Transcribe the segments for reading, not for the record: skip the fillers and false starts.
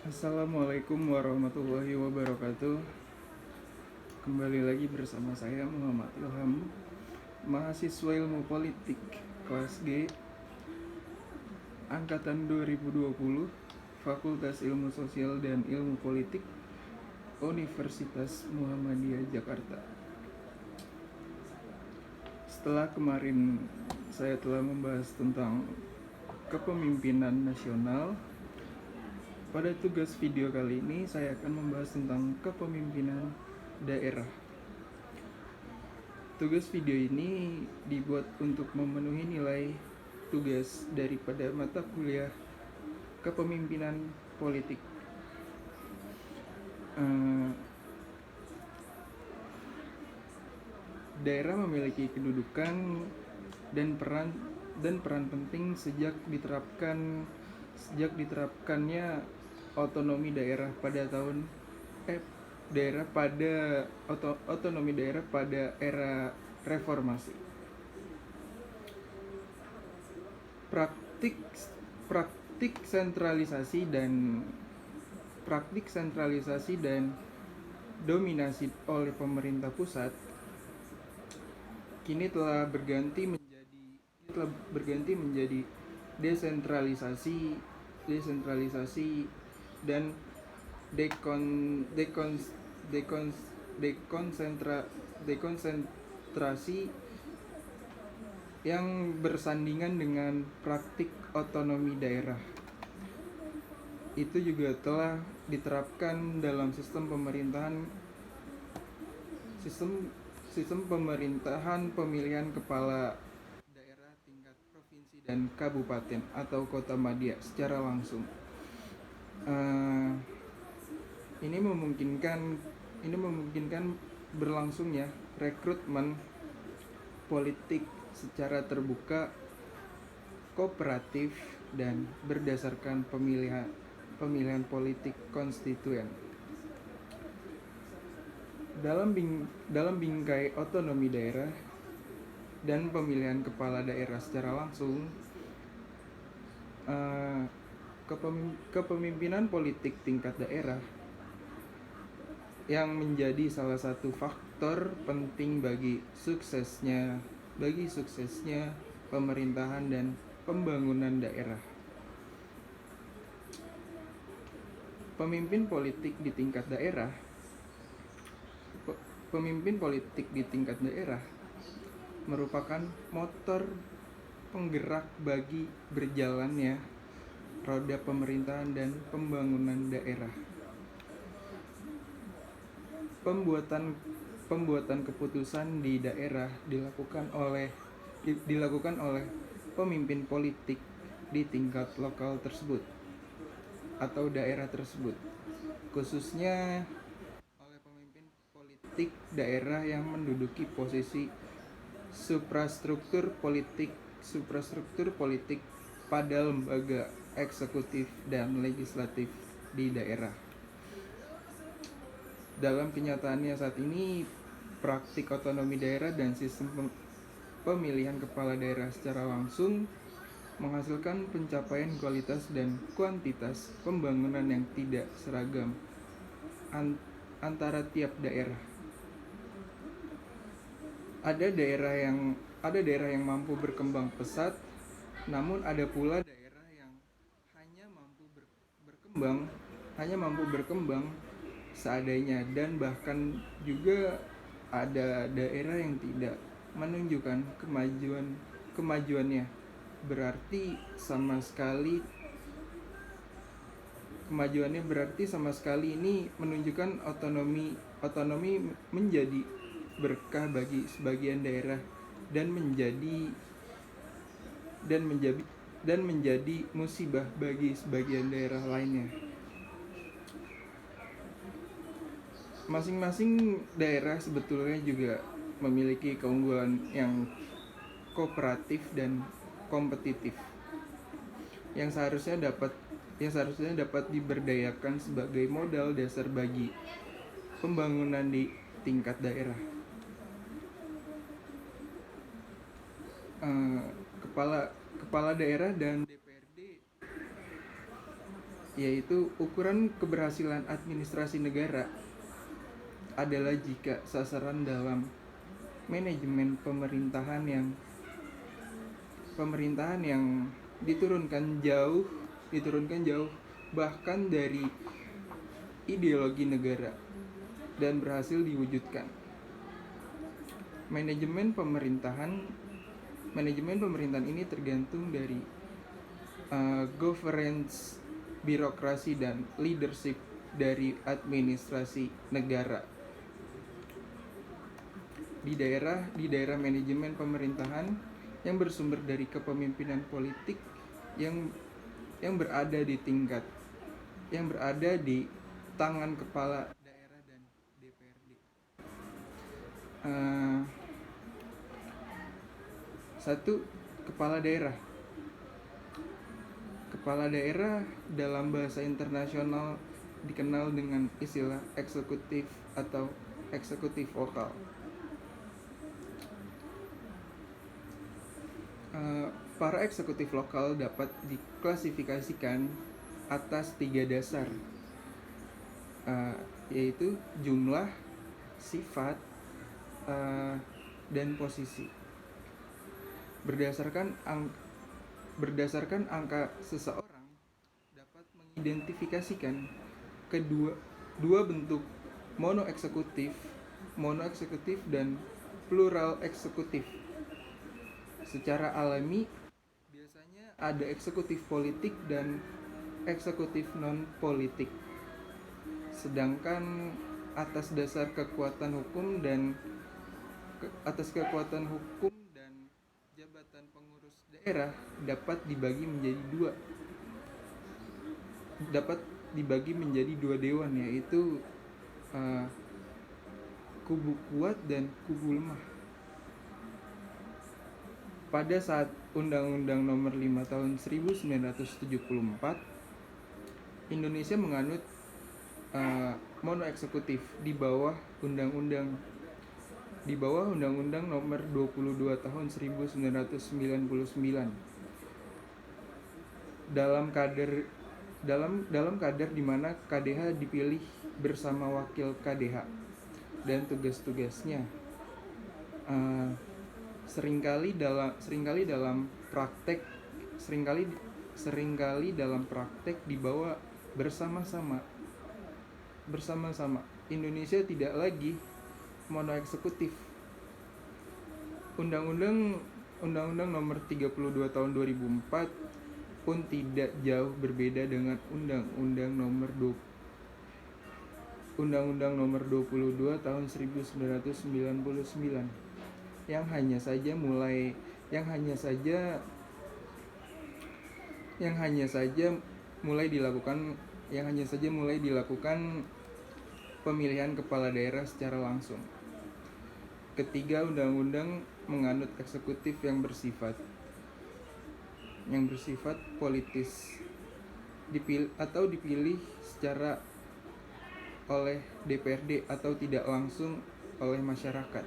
Assalamualaikum warahmatullahi wabarakatuh. Kembali lagi bersama saya Muhammad Ilham, mahasiswa Ilmu Politik kelas G angkatan 2020, Fakultas Ilmu Sosial dan Ilmu Politik, Universitas Muhammadiyah Jakarta. Setelah kemarin saya telah membahas tentang kepemimpinan nasional, pada tugas video kali ini saya akan membahas tentang kepemimpinan daerah. Tugas video ini dibuat untuk memenuhi nilai tugas daripada mata kuliah kepemimpinan politik. Daerah memiliki kedudukan dan peran penting sejak diterapkannya otonomi daerah pada otonomi daerah pada era reformasi. Praktik praktik sentralisasi dan dominasi oleh pemerintah pusat kini telah berganti menjadi desentralisasi dan dekonsentrasi yang bersandingan dengan praktik otonomi daerah. Itu juga telah diterapkan dalam sistem pemerintahan pemilihan kepala daerah tingkat provinsi dan kabupaten atau kota madya secara langsung. Ini memungkinkan berlangsungnya rekrutmen politik secara terbuka, kooperatif, dan berdasarkan pemilihan politik konstituen. Dalam bingkai otonomi daerah dan pemilihan kepala daerah secara langsung, kepemimpinan politik tingkat daerah yang menjadi salah satu faktor penting bagi suksesnya pemerintahan dan pembangunan daerah. Pemimpin politik di tingkat daerah merupakan motor penggerak bagi berjalannya roda pemerintahan dan pembangunan daerah. Pembuatan keputusan di daerah dilakukan oleh pemimpin politik di tingkat lokal tersebut atau daerah tersebut, khususnya oleh pemimpin politik daerah yang menduduki posisi suprastruktur politik pada lembaga eksekutif dan legislatif di daerah. Dalam kenyataannya saat ini, praktik otonomi daerah dan sistem pemilihan kepala daerah secara langsung menghasilkan pencapaian kualitas dan kuantitas pembangunan yang tidak seragam antara tiap daerah. Ada daerah yang mampu berkembang pesat, namun ada pula daerah yang hanya mampu berkembang seadanya, dan bahkan juga ada daerah yang tidak menunjukkan kemajuannya berarti sama sekali ini menunjukkan otonomi menjadi berkah bagi sebagian daerah dan menjadi musibah bagi sebagian daerah lainnya. Masing-masing daerah sebetulnya juga memiliki keunggulan yang kooperatif dan kompetitif yang seharusnya dapat diberdayakan sebagai modal dasar bagi pembangunan di tingkat daerah. Kepala daerah dan DPRD yaitu ukuran keberhasilan administrasi negara adalah jika sasaran dalam manajemen pemerintahan yang diturunkan jauh bahkan dari ideologi negara dan berhasil diwujudkan. Manajemen pemerintahan ini tergantung dari governance, birokrasi dan leadership dari administrasi negara. Di daerah manajemen pemerintahan yang bersumber dari kepemimpinan politik yang berada di tangan kepala daerah dan DPRD. Satu, kepala daerah. Kepala daerah dalam bahasa internasional dikenal dengan istilah eksekutif atau eksekutif lokal. Para eksekutif lokal dapat diklasifikasikan atas 3 dasar, yaitu jumlah, sifat, dan posisi. Berdasarkan angka seseorang dapat mengidentifikasikan dua bentuk mono eksekutif dan plural eksekutif. Secara alami biasanya ada eksekutif politik dan eksekutif non politik. Sedangkan atas dasar kekuatan hukum dan jabatan pengurus daerah dapat dibagi menjadi dua dewan, yaitu kubu kuat dan kubu lemah. Pada saat Undang-Undang Nomor 5 Tahun 1974, Indonesia menganut mono eksekutif di bawah Undang-Undang Nomor 22 Tahun 1999. Dalam kader di mana KDH dipilih bersama wakil KDH dan tugas-tugasnya. Seringkali dalam praktek dibawa bersama-sama. Indonesia tidak lagi mono eksekutif. Undang-Undang Nomor 32 Tahun 2004 pun tidak jauh berbeda dengan Undang-Undang Nomor 22 Tahun 1999 yang hanya saja mulai dilakukan pemilihan kepala daerah secara langsung. Ketiga, undang-undang menganut eksekutif yang bersifat politis, dipilih secara oleh DPRD atau tidak langsung oleh masyarakat,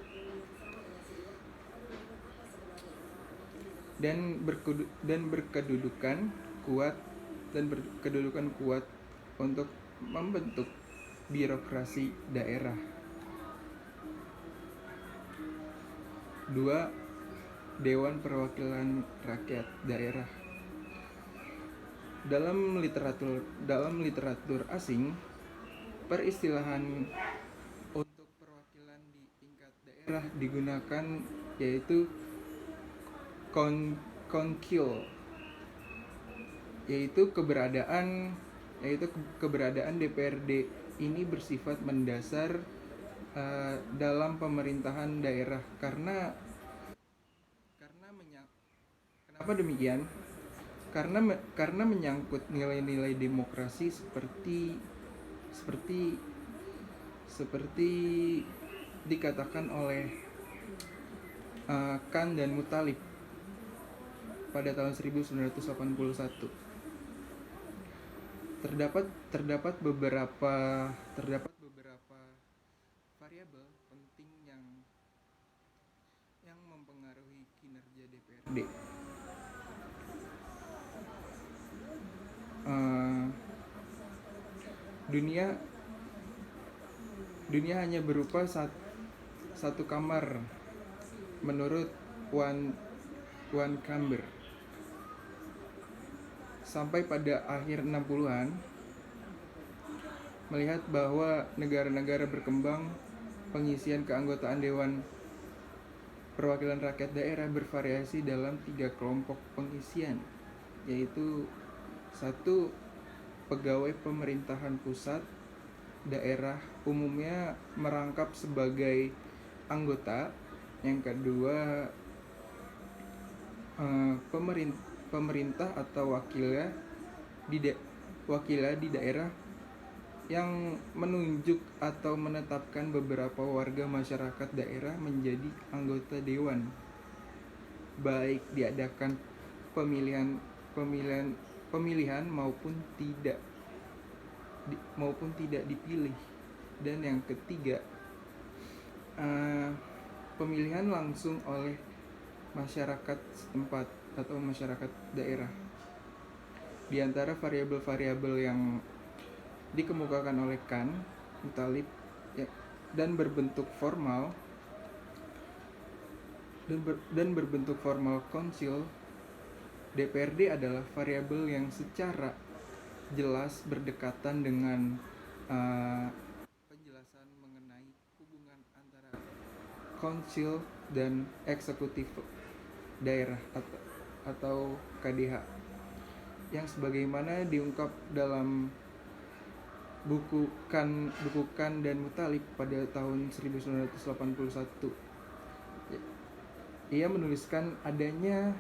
dan berkedudukan kuat untuk membentuk birokrasi daerah. 2. Dewan Perwakilan Rakyat Daerah. Dalam literatur asing, peristilahan untuk perwakilan di tingkat daerah digunakan, yaitu concil, yaitu keberadaan DPRD ini bersifat mendasar dalam pemerintahan daerah. Kenapa demikian? Karena menyangkut nilai-nilai demokrasi seperti dikatakan oleh Khan dan Muttalib pada tahun 1981. Terdapat beberapa variabel penting yang mempengaruhi kinerja DPRD. dunia dunia hanya berupa satu kamar menurut One Camber. Sampai pada akhir 60-an, melihat bahwa negara-negara berkembang pengisian keanggotaan Dewan Perwakilan Rakyat Daerah bervariasi dalam 3 kelompok pengisian, yaitu 1. Pegawai pemerintahan pusat daerah umumnya merangkap sebagai anggota. Yang kedua, pemerintah atau wakilnya di daerah yang menunjuk atau menetapkan beberapa warga masyarakat daerah menjadi anggota dewan, baik diadakan pemilihan maupun tidak dipilih. Dan yang ketiga, pemilihan langsung oleh masyarakat setempat atau masyarakat daerah. Di antara variabel-variabel yang dikemukakan oleh Khan, Muttalib, dan berbentuk formal konsil, DPRD adalah variabel yang secara jelas berdekatan dengan penjelasan mengenai hubungan antara konsil dan eksekutif daerah atau KDH, yang sebagaimana diungkap dalam buku Khan dan Muttalib pada tahun 1981. Ia menuliskan adanya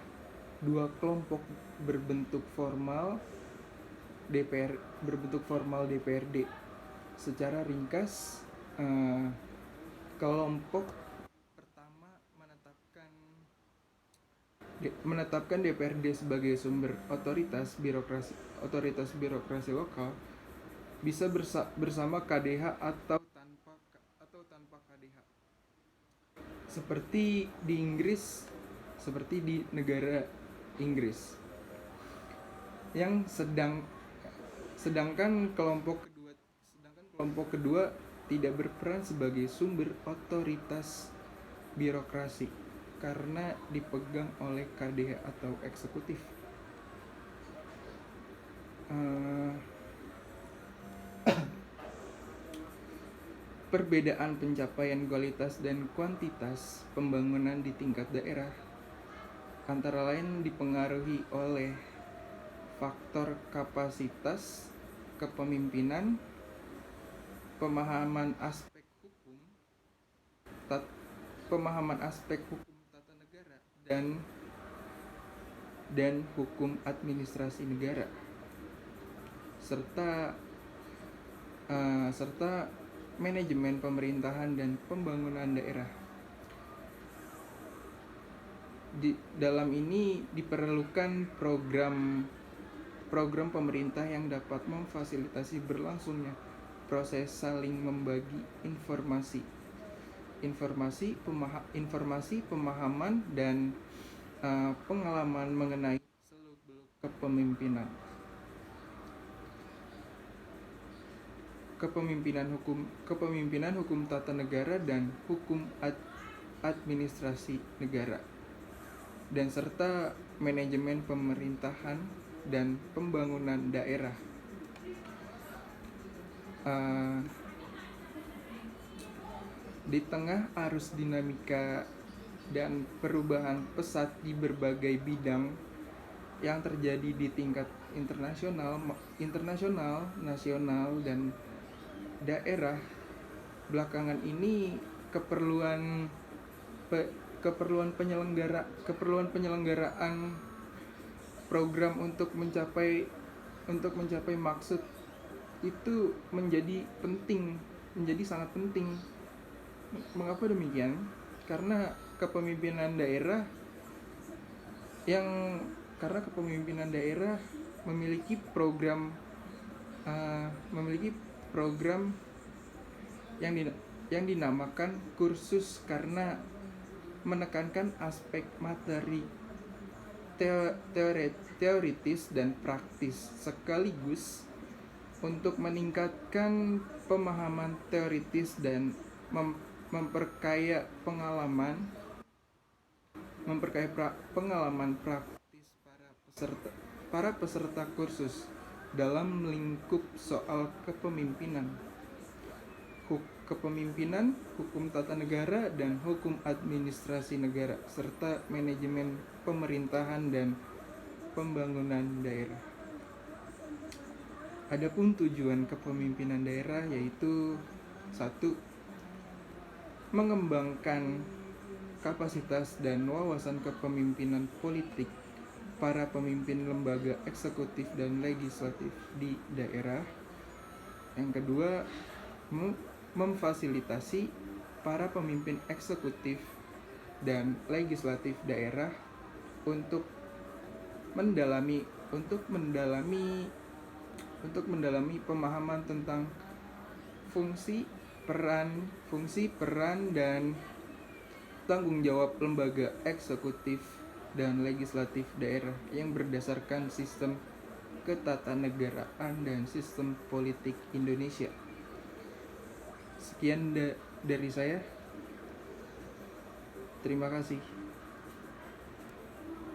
2 kelompok berbentuk formal DPRD. Secara ringkas, kelompok pertama menetapkan DPRD sebagai sumber otoritas birokrasi lokal, bisa bersama KDH atau tanpa KDH. Seperti di negara Inggris. Sedangkan kelompok kedua tidak berperan sebagai sumber otoritas birokrasi karena dipegang oleh KDH atau eksekutif. Perbedaan pencapaian kualitas dan kuantitas pembangunan di tingkat daerah antara lain dipengaruhi oleh faktor kapasitas kepemimpinan, pemahaman aspek hukum tata negara, dan hukum administrasi negara, serta manajemen pemerintahan dan pembangunan daerah. Dalam ini diperlukan program pemerintah yang dapat memfasilitasi berlangsungnya proses saling membagi informasi, pemahaman, dan pengalaman mengenai seluk-beluk kepemimpinan. Kepemimpinan hukum tata negara dan hukum administrasi negara, dan serta manajemen pemerintahan dan pembangunan daerah. Di tengah arus dinamika dan perubahan pesat di berbagai bidang yang terjadi di tingkat internasional, nasional, dan daerah, belakangan ini keperluan penyelenggaraan program untuk mencapai maksud itu menjadi sangat penting. Mengapa demikian? Karena kepemimpinan daerah memiliki program yang dinamakan kursus karena menekankan aspek materi teoritis dan praktis sekaligus untuk meningkatkan pemahaman teoritis dan memperkaya pengalaman praktis para peserta kursus dalam lingkup soal kepemimpinan, hukum tata negara dan hukum administrasi negara serta manajemen pemerintahan dan pembangunan daerah. Adapun tujuan kepemimpinan daerah yaitu 1. Mengembangkan kapasitas dan wawasan kepemimpinan politik para pemimpin lembaga eksekutif dan legislatif di daerah. Yang kedua, memfasilitasi para pemimpin eksekutif dan legislatif daerah untuk mendalami pemahaman tentang fungsi, peran dan tanggung jawab lembaga eksekutif dan legislatif daerah yang berdasarkan sistem ketatanegaraan dan sistem politik Indonesia. Sekian dari saya. Terima kasih.